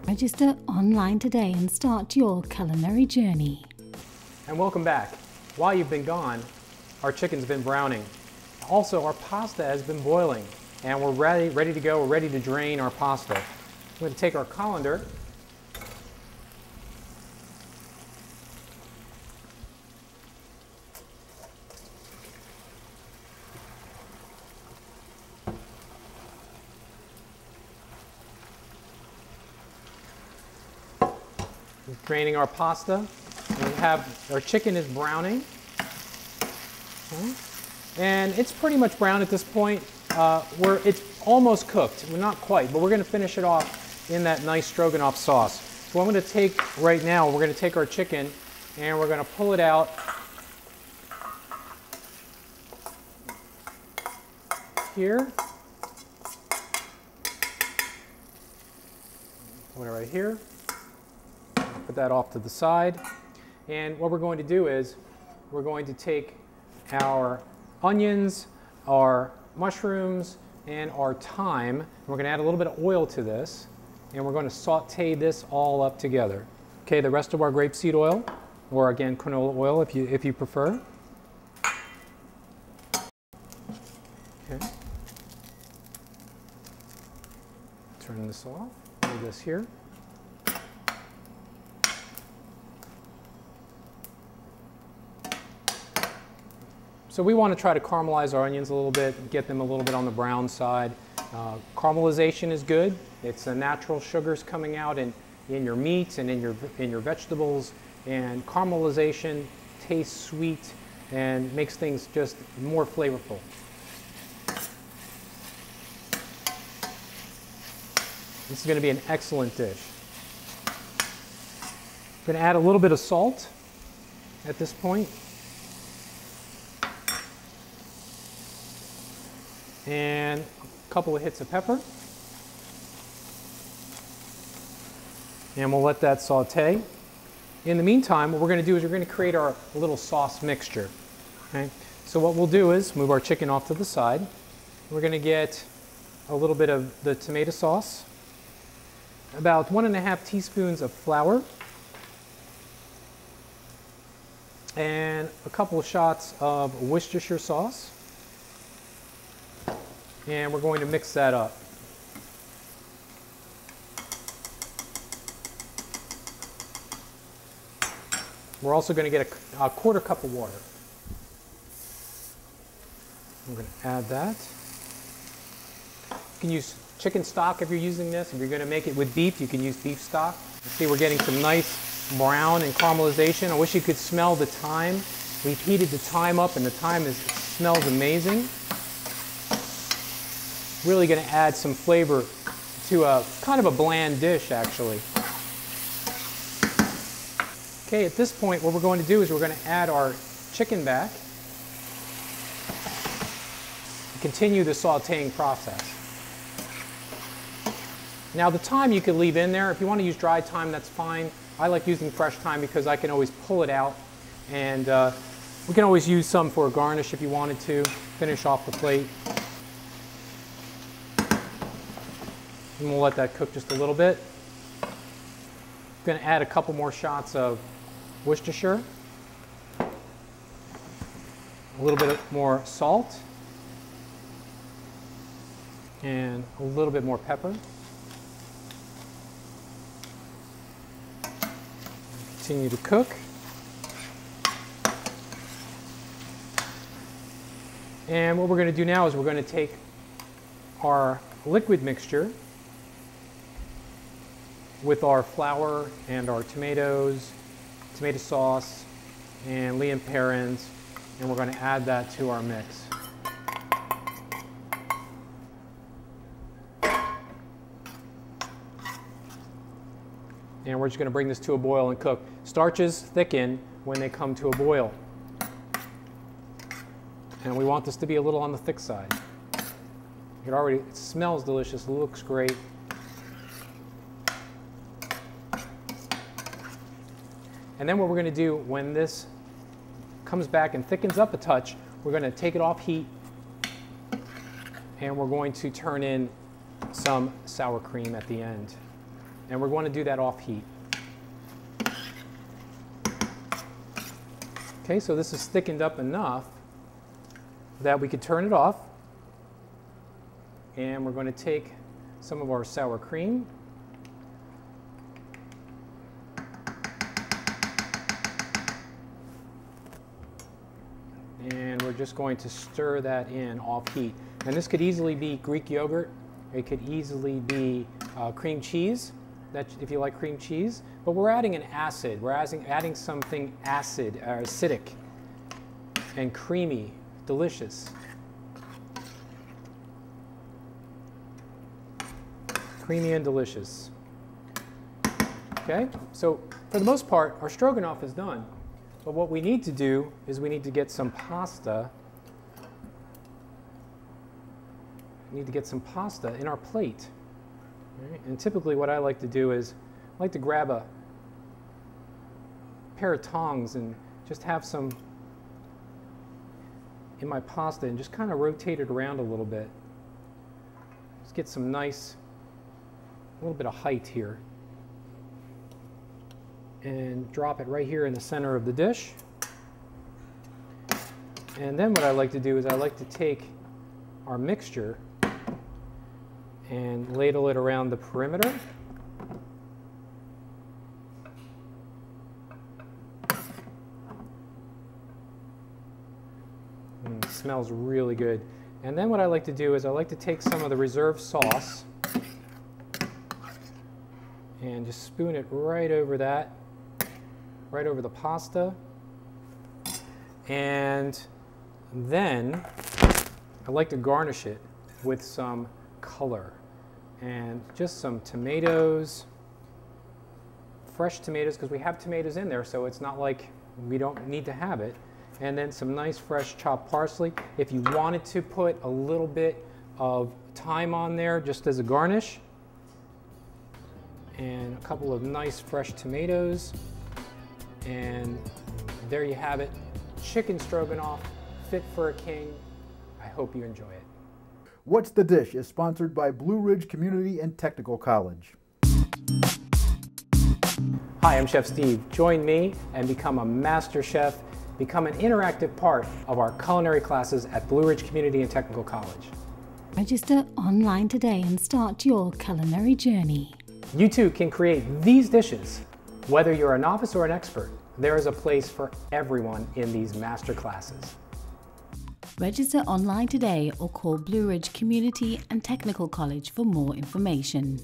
Register online today and start your culinary journey. And welcome back. While you've been gone, our chicken's been browning. Also, our pasta has been boiling, and we're ready to go. We're ready to drain our pasta. I'm going to take our colander. Draining our pasta. Our chicken is browning. Okay. And it's pretty much brown at this point. It's almost cooked. We're not quite, but we're going to finish it off in that nice stroganoff sauce. So I'm going to take right now, we're going to take our chicken and we're going to pull it out here. Put it right here. Put that off to the side. And what we're going to do is we're going to take our onions, our mushrooms, and our thyme. And we're going to add a little bit of oil to this, and we're going to saute this all up together. Okay, the rest of our grapeseed oil, or again canola oil if you prefer. Okay. Turn this off. Leave this here. So we want to try to caramelize our onions a little bit, get them a little bit on the brown side. Caramelization is good. It's the natural sugars coming out in your meats and in your vegetables. And caramelization tastes sweet and makes things just more flavorful. This is going to be an excellent dish. I'm going to add a little bit of salt at this point. And a couple of hits of pepper. And we'll let that saute. In the meantime, what we're going to do is we're going to create our little sauce mixture. Okay? So what we'll do is move our chicken off to the side. We're going to get a little bit of the tomato sauce, about 1½ teaspoons of flour, and a couple of shots of Worcestershire sauce. And we're going to mix that up. We're also going to get a quarter cup of water. I'm going to add that. You can use chicken stock if you're using this. If you're going to make it with beef, you can use beef stock. You see we're getting some nice brown and caramelization. I wish you could smell the thyme. We've heated the thyme up and the thyme smells amazing. Really going to add some flavor to a kind of a bland dish, actually. Okay, at this point, what we're going to do is we're going to add our chicken back and continue the sauteing process. Now, the thyme you could leave in there. If you want to use dried thyme, that's fine. I like using fresh thyme because I can always pull it out, and we can always use some for a garnish if you wanted to, finish off the plate. And we'll let that cook just a little bit. I'm going to add a couple more shots of Worcestershire, a little bit more salt, and a little bit more pepper. Continue to cook. And what we're going to do now is we're going to take our liquid mixture with our flour and our tomatoes, tomato sauce, and Lea & Perrins, and we're going to add that to our mix. And we're just going to bring this to a boil and cook. Starches thicken when they come to a boil. And we want this to be a little on the thick side. It smells delicious, it looks great. And then what we're going to do when this comes back and thickens up a touch, we're going to take it off heat and we're going to turn in some sour cream at the end. And we're going to do that off heat. Okay, so this is thickened up enough that we could turn it off. And we're going to take some of our sour cream. And we're just going to stir that in off heat. And this could easily be Greek yogurt. It could easily be cream cheese, if you like cream cheese. But we're adding an acid. We're adding something acid, or acidic, and creamy, delicious. Creamy and delicious. Okay, so for the most part, our stroganoff is done. But what we need to do is we need to get some pasta. We need to get some pasta in our plate. Right? And typically what I like to do is I like to grab a pair of tongs and just have some in my pasta and just kind of rotate it around a little bit. Just get some nice, a little bit of height here. And drop it right here in the center of the dish. And then what I like to do is I like to take our mixture and ladle it around the perimeter. It smells really good. And then what I like to do is I like to take some of the reserve sauce and just spoon it right over that. Right over the pasta. And then I like to garnish it with some color and just some tomatoes, fresh tomatoes, because we have tomatoes in there, so it's not like we don't need to have it. And then some nice fresh chopped parsley. If you wanted to put a little bit of thyme on there just as a garnish, and a couple of nice fresh tomatoes. And there you have it, chicken stroganoff, fit for a king. I hope you enjoy it. What's the Dish is sponsored by Blue Ridge Community and Technical College. Hi, I'm Chef Steve. Join me and become a master chef. Become an interactive part of our culinary classes at Blue Ridge Community and Technical College. Register online today and start your culinary journey. You too can create these dishes. Whether you're a novice or an expert, there is a place for everyone in these master classes. Register online today or call Blue Ridge Community and Technical College for more information.